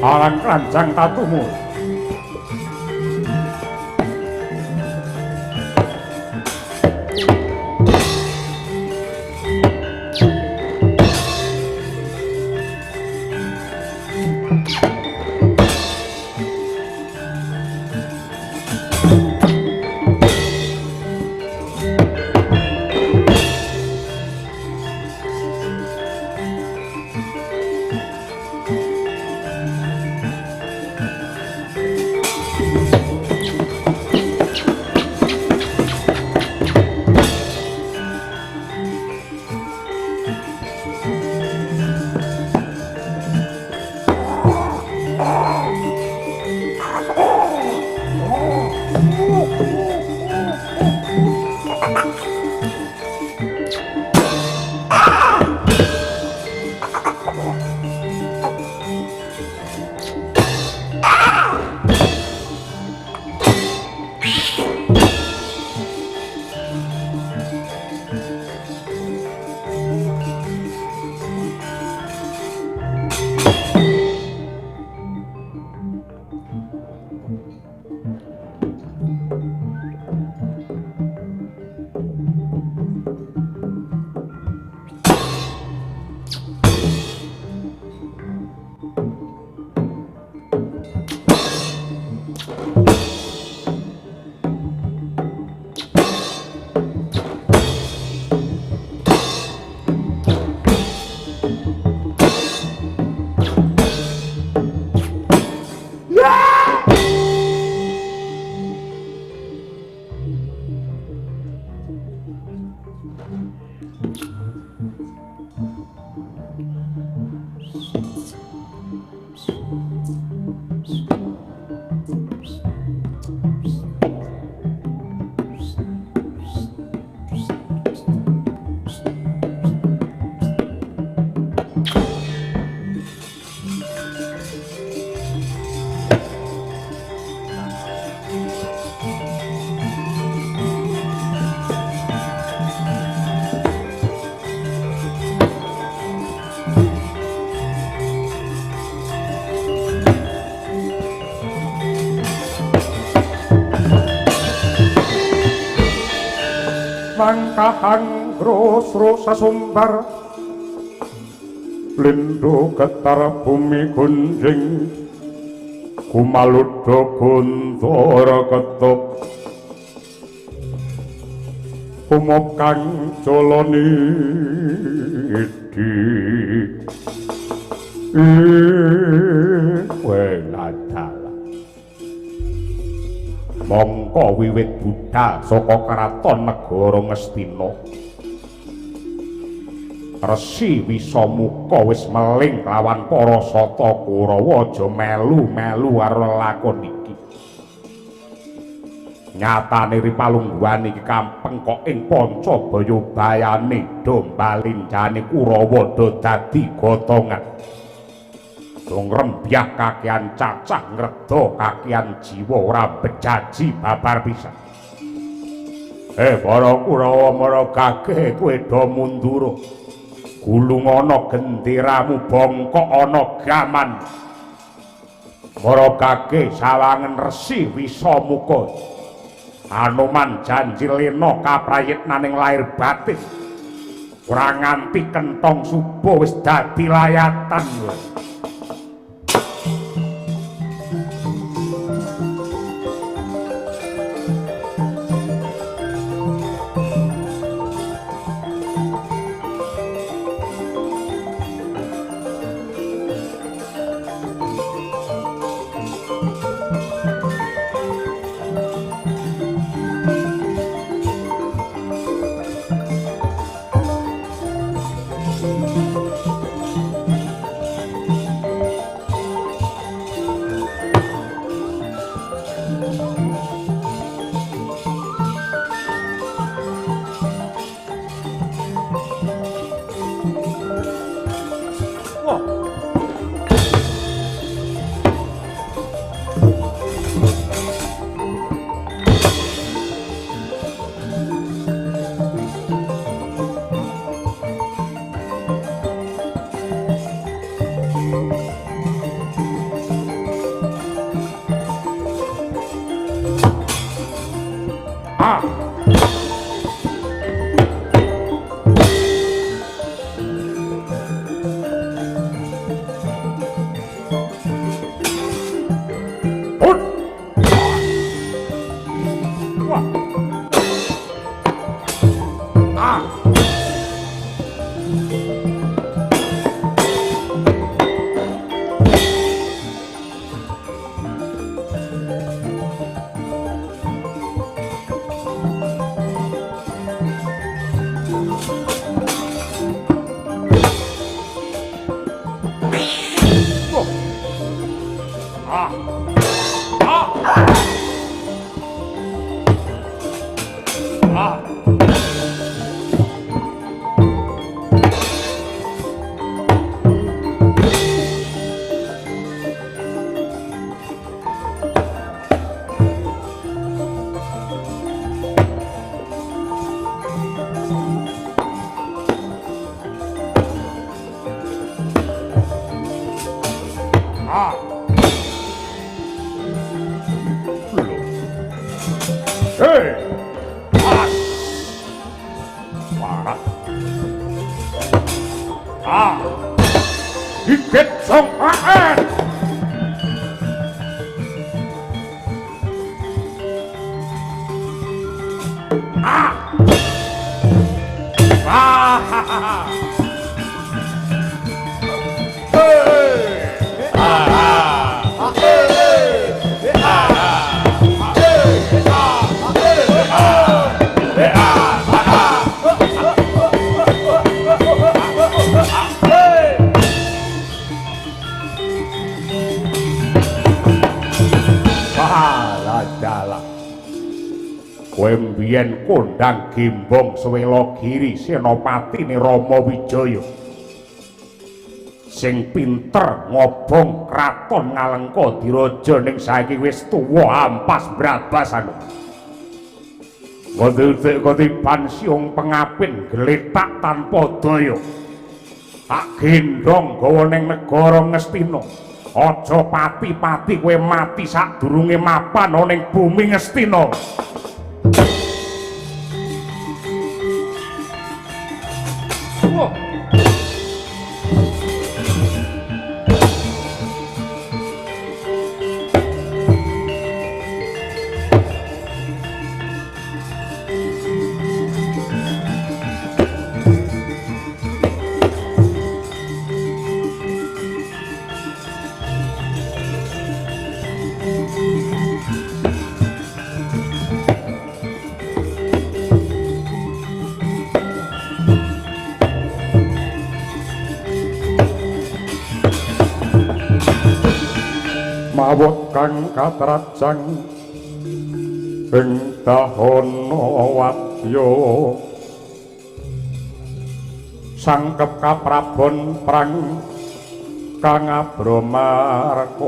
Alang kranjang tatumu. Mangkahan grosro sasumbar Lindo getar bumi gunjing Kumaludha guntur ketuk Umop kang coloni idi Wenadala Mongko wiwit budhal saka kraton negara Ngastina Resi Wisamuka wis meling lawan para sata Kurawa aja melu-melu karo lakon iki nyatane ripalungguhan iki kampeng kok ing Pancabaya bayane dombalinjane Kurawa do dadi gotongan dong rembyah kakean cacah ngreda kakean jiwa ora bejaji babar pisan para Kurawa maragake kowe do mundur gulung ana genderamu bongkok ana gaman maragake sawangen Resi Wisamuka Anoman janji lena kaprayitnaning lair batin ora nganti kentong subuh wis dadi layatan Ah. Yen kondang Gimbong Swela Giri Senopatine Rama Wijaya sing pinter ngobong kraton Ngalengka Diraja ning saiki wis tuwa ampas brabasan ngendhek ketiban siung pengapin gletak tanpa daya tak gendong gawa ning negara Ngastina aja pati-pati kowe mati sadurunge mapan ning bumi Ngastina. Mawut kang katrajang ing dahana wadya sangkep kaprabon prang kang abramarkata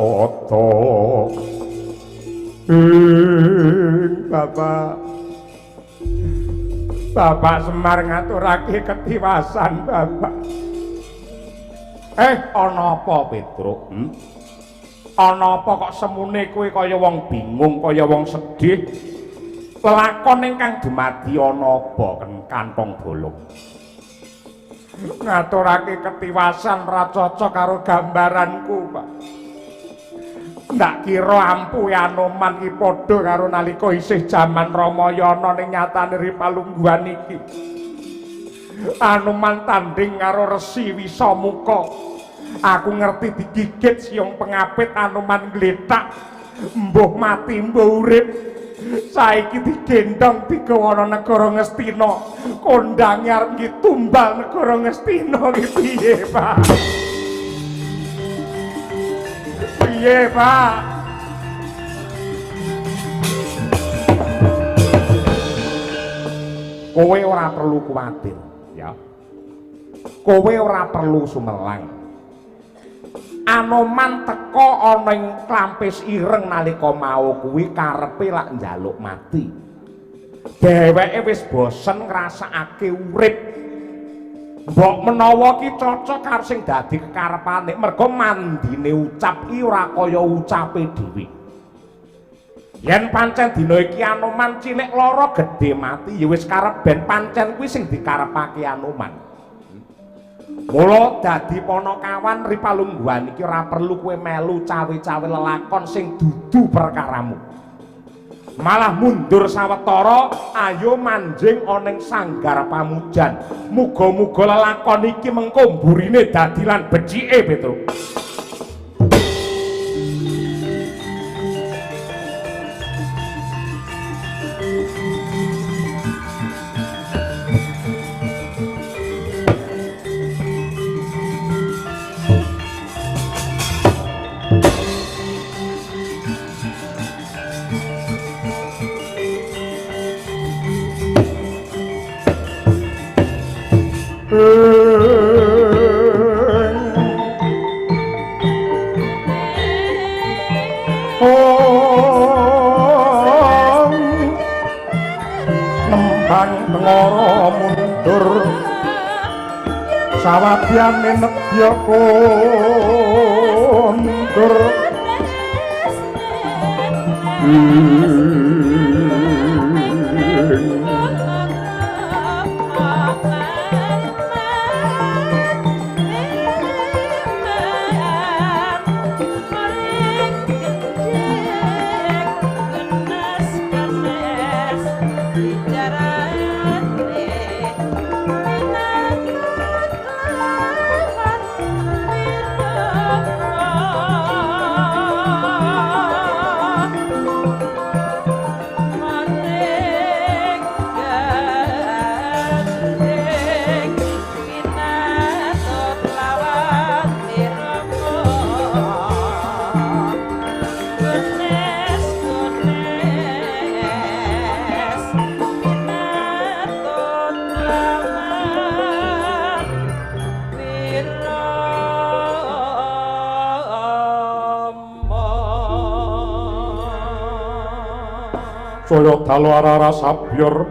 Bapak Semar ngaturake ketiwasan Bapak. Ana apa Petruk? Ana apa kok semune kowe kaya wong bingung, kaya wong sedih? Lakon ingkang dumadi ana apa Kantong Bolong? Ngaturake ketiwasan ra cocok karo gambaranku, Pak. Ndak kira ampuhe Anoman iki padha karo nalika isih jaman Ramayana ning nyatane Ripalungguhan iki. Anoman tanding karo Resi Wisamuka. Aku ngerti digigit siung pengapit Anoman gletak. Mbuh mati mbuh urip. Saiki digendong digawa negara Ngastina. Kondange arep tumbal negara Ngastina iki piye, Pak? Piye, Pak? Kowe ora perlu kuwatir, ya. Kowe ora perlu sumelang. Anoman teka ana ing klampis ireng nalika mau kuwi karepe lak njaluk mati. Dheweke wis bosen ngrasakake urip. Mbok menawa ki cocok karo sing dadi kekarepane, merga mandine ucap iki ora kaya ucape dhewe. yen pancen dina iki Anoman cilik lara gedhe mati ya wis karep ben pancen kuwi sing dikarepake Anoman. Mula dadi Panakawan Ripalungguhan iki ora perlu kowe melu cawe-cawe lelakon sing dudu perkaramu. Malah mundur sawetara ayo manjing ana ing sanggar pamujan. Muga-muga lelakon iki mengko mburine dadi lan becike Petruk. Sawadyane nedya kondur saya dalu arara sabyor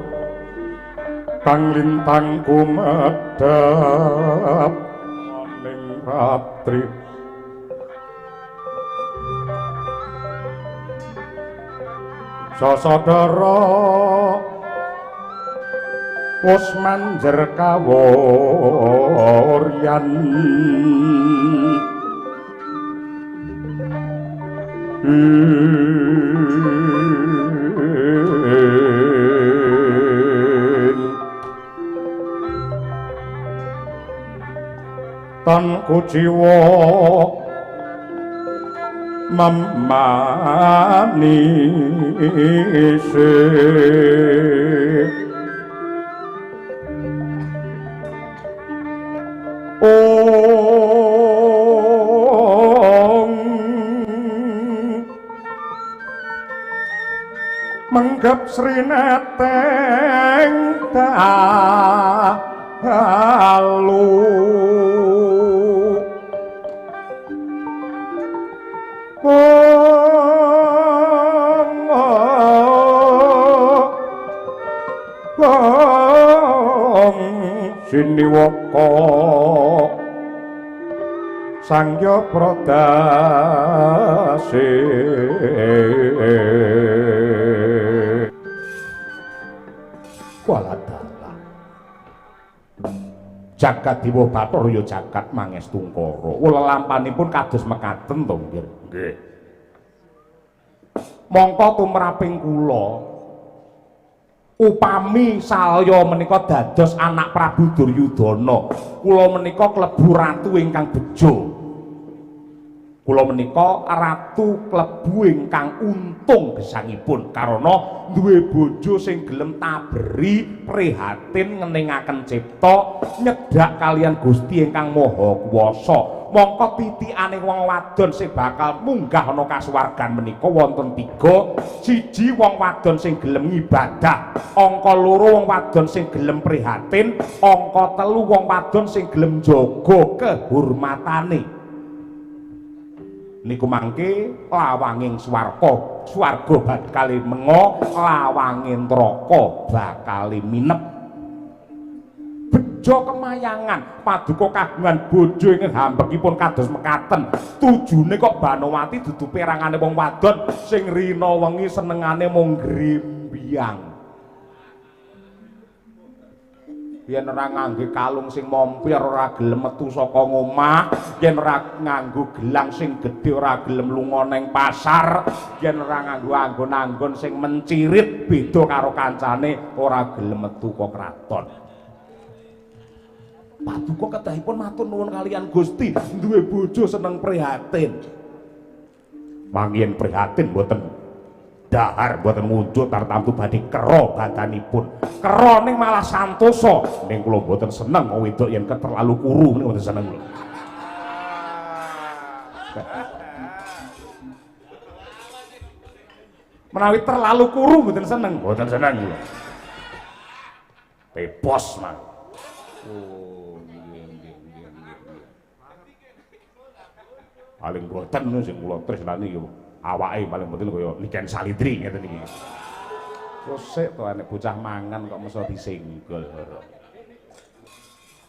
kang lintang kumedhap ning ratri sasadara wis manjer kaworyan tan kuciwa mamanise menggap srineteng dalu siniwaka sangya pradase kualadala jagat Dewa Bathara ya jagat Mangestungkara lelampanipun kados mekaten to nggih mongko tumraping kula upami saya menika dados anak Prabu Duryudana kula menika klebu ratu ingkang bejo kula menika ratu klebu ingkang untung gesangipun karena duwe bojo sing gelem taberi prihatin ngeningaken cipta nyedak kalian Gusti ingkang Maha Kuwasa mongko titikane wong wadon sing bakal munggah ana kasuwargan menika wonten 3 siji wong wadon sing gelem ngibadah angka 2 wong wadon sing gelem prihatin angka 3 wong wadon sing gelem jaga kehormatane niku mangke lawanging swarga bakal mengo lawanging neraka bakal minep bejo kemayangan paduka kagungan bojo ingkang hambekipun kados mekaten. Tujune kok Banowati dudu perangane wong wadon sing rina wengi senengane mung grimbyang. Yen ora ngangge kalung sing mompir ora gelem metu saka ngomah, yen ora nganggo gelang sing gedhe ora gelem lunga ning pasar, yen ora nganggo anggon-anggon sing mencirit beda karo kancane ora gelem metu ka kraton. Paduka kedahipun matur nuwun kaliyan Gusti, duwe bojo seneng prihatin. Mangien prihatin mboten dahar mboten wujud tartamtu badhe kera badanipun. Kera ning malah santosa. Ning kula mboten seneng wong wedok yen terlalu kuru ning mboten seneng kula. Menawi terlalu kuru mboten seneng kula. Bebas mah. Oh, nggih. Paling boten sing kula tresnani iki awake paling boten kaya Niken Salidri ngeten iki. Kosek to anek bocah mangan kok mesti disenggol.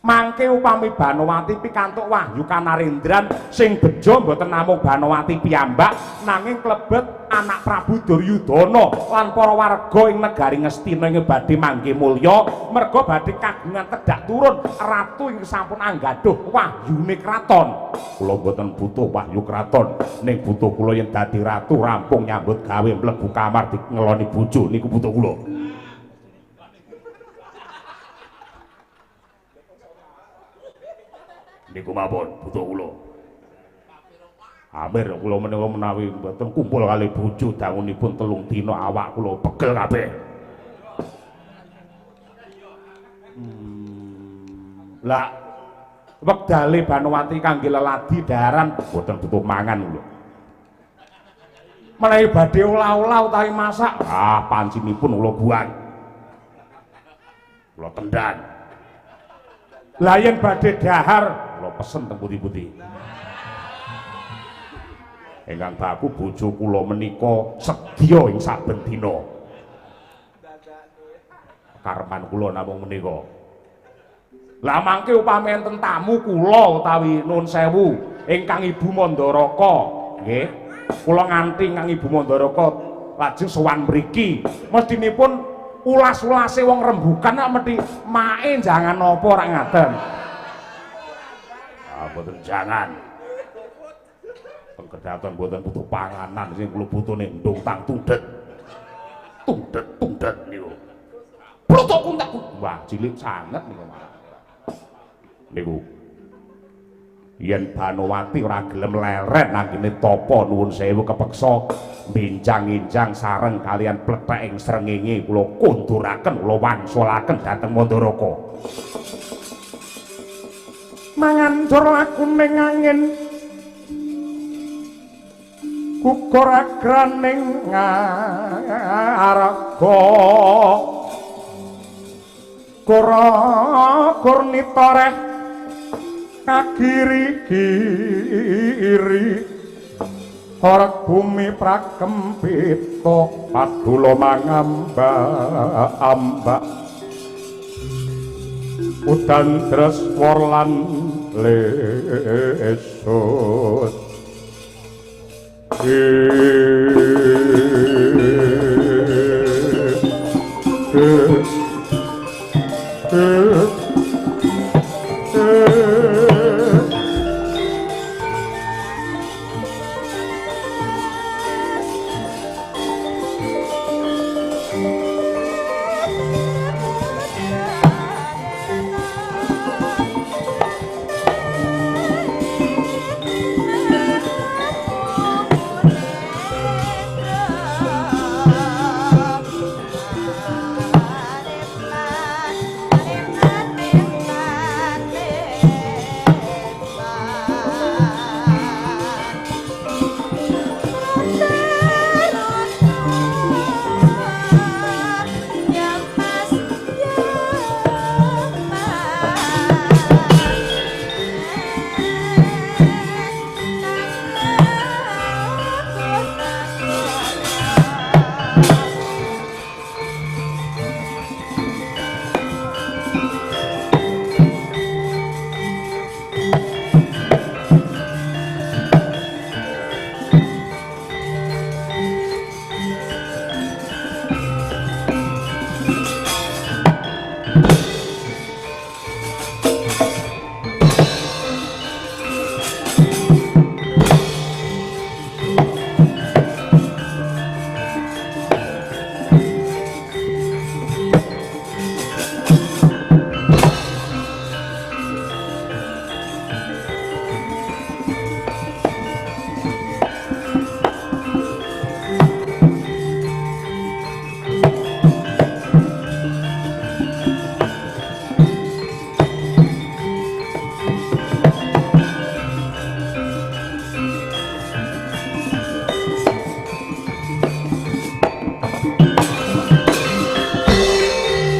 Mangke upami Banowati pikantuk wahyu kanarendran sing bejo mboten namung Banowati piyambak nanging klebet anak Prabu Duryudana lan para warga ing negari Ngastina ing badhe mangke mulya merga badhe kagungan tedhak turun ratu ing sampun anggadhuh wahyune kraton. Kula mboten butuh wahyu kraton ning butuh kula yen dadi ratu rampung nyambut gawe mlebu kamar ngeloni bojo niku butuh kula. Niku mawon butuh kula. Amir kula menawi mboten kumpul kali bojo dangunipun 3 dina awak kula pegel kabeh. Lah wektale Banowati kangge leladi daharan mboten butuh mangan kula. Menawi badhe olah-olah utawi masak, pancinipun kula buang. Kula tendhan. Lah yen badhe dahar kula pesen teng putih-putih. Ingkang baku bojo kula menika sedya ing saben dina. Karepan kula namung menika. Lah mangke upami enten tamu kula utawi nuwun sewu ingkang Ibu Mandaraka, nggih. Kula nganti ingkang Ibu Mandaraka lajeng sowan mriki. Mestinipun ulas-ulase wong rembugan kok mesti mae jangan apa ora ngaten. Mboten jangan. Pengkedaton mboten butuh panganan sing kula butuh ning ndung tang tundet. Tundet niku. Plutuk kuntak. Wah, cilik sanget niku. Niku. Yen Banowati ora gelem leren nangkene tapa nuwun sewu kepeksa benjang-enjang sareng kalian plethek ing srengenge kula konduraken kula wangsulaken dhateng Mandaraka. Mangancur aku ning angin gugur agraning ngaraga kurnita reh kagiri-giri ora bumi prakempita padula mangamba-amba udan treswar lan lesut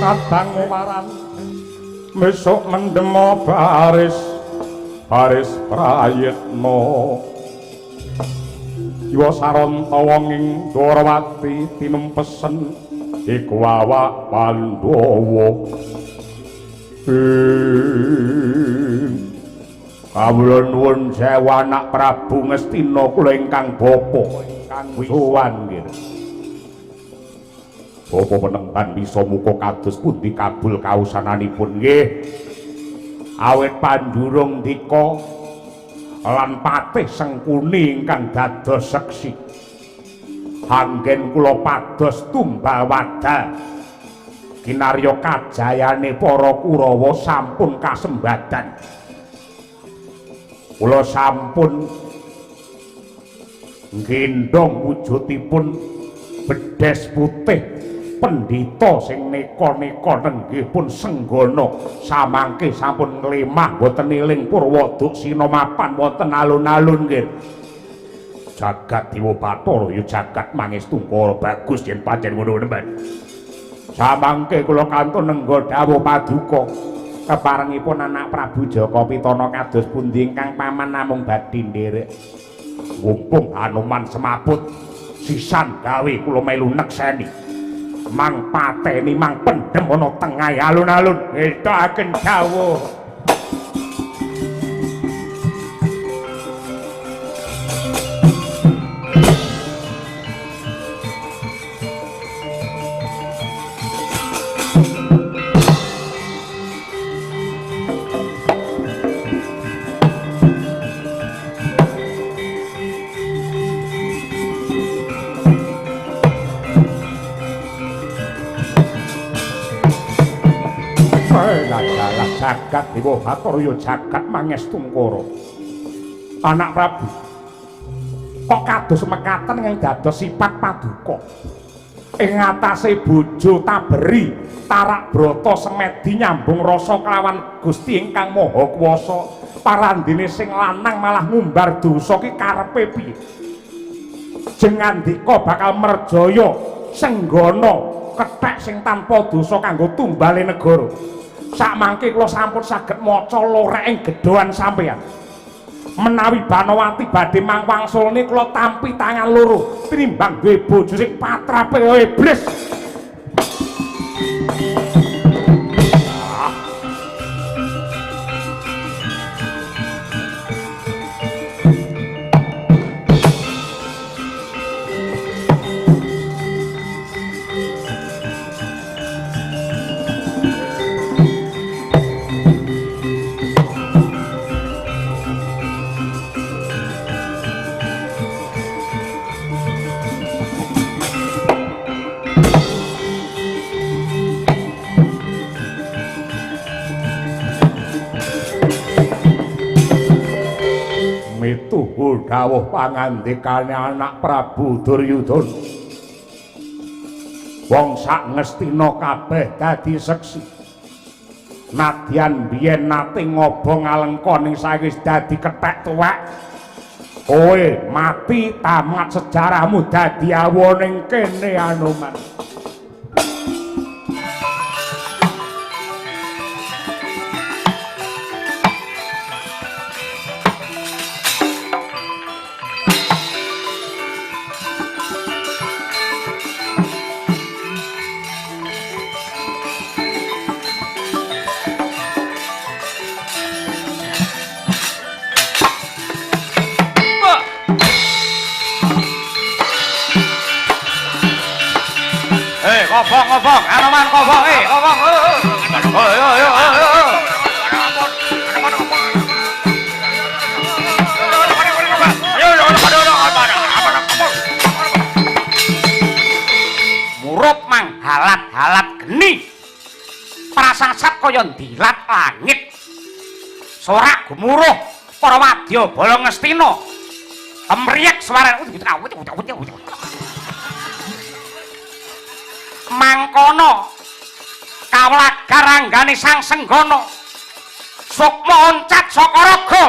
ngadang waran besok mendemo baris prayitno Iwa saranta wonging Dwarawati tinempesen iku awak Pandhawa kawula nuwun sewu anak Prabu Ngastina kula ingkang bapa ingkang sowan nggih bapa penemban bisa muka kados pundi kabul kausananipun nggih awit pandurung dika lan patih Sengkuni ingkang dados seksi anggen kula pados tumbal wadal kinarya kajayane para Kurawa sampun kasembadan kula sampun nggendhong wujudipun bedes putih pendhita sing neka-neka nenggih pun senggana samangke sampun nglemah boten eling Purwaduksina mapan wonten alun-alun nggih jagat Dewa Bathara ya jagat Mangestungkara bagus yen pancen ngono nemban samangke kula kantun nengga dawuh paduka keparengipun anak Prabu Jaka Pitana kados pundi ingkang paman namung badhe nderek mumpung Hanuman semaput sisan gawe kula melu nekseni mang pateni mang pendhem ana tengah alun-alun ngethaken dawuh jagat Dewa Bathara ya jagat Mangestungkara anak Prabu kok kados mekaten ing dados sipat paduka ing atase bojo Taberi Tarak Brata semedi nyambung rasa kelawan Gusti ingkang Maha Kuwasa parandene sing lanang malah ngumbar dosa ki karepe piye jengandika bakal merjaya senggana kethek sing tanpa dosa kanggo tumbale negara sakmangke kula sampun saged maca lorek ing gedhoan sampeyan menawi Banowati badhe mangwangsulne kula tampi tangan loro tinimbang duwe bojo sing patrape iblis dawuh pangandikane anak Prabu Duryudana wong sak Ngastina kabeh dadi seksi nadyan biyen nate ngobong alengka ning sawis dadi kethek tuwek kowe mati tamat sejarahmu dadi awo ning kene Anoman Kobong, Anoman kobong, kobong. Murup mang halat-halat geni. Prasasat kaya ndilat langit. Sorak gemuruh para wadya bala Ngastina. Kemriyek suarane mangkono kawlagar anggane sang senggana sukma oncat saka raga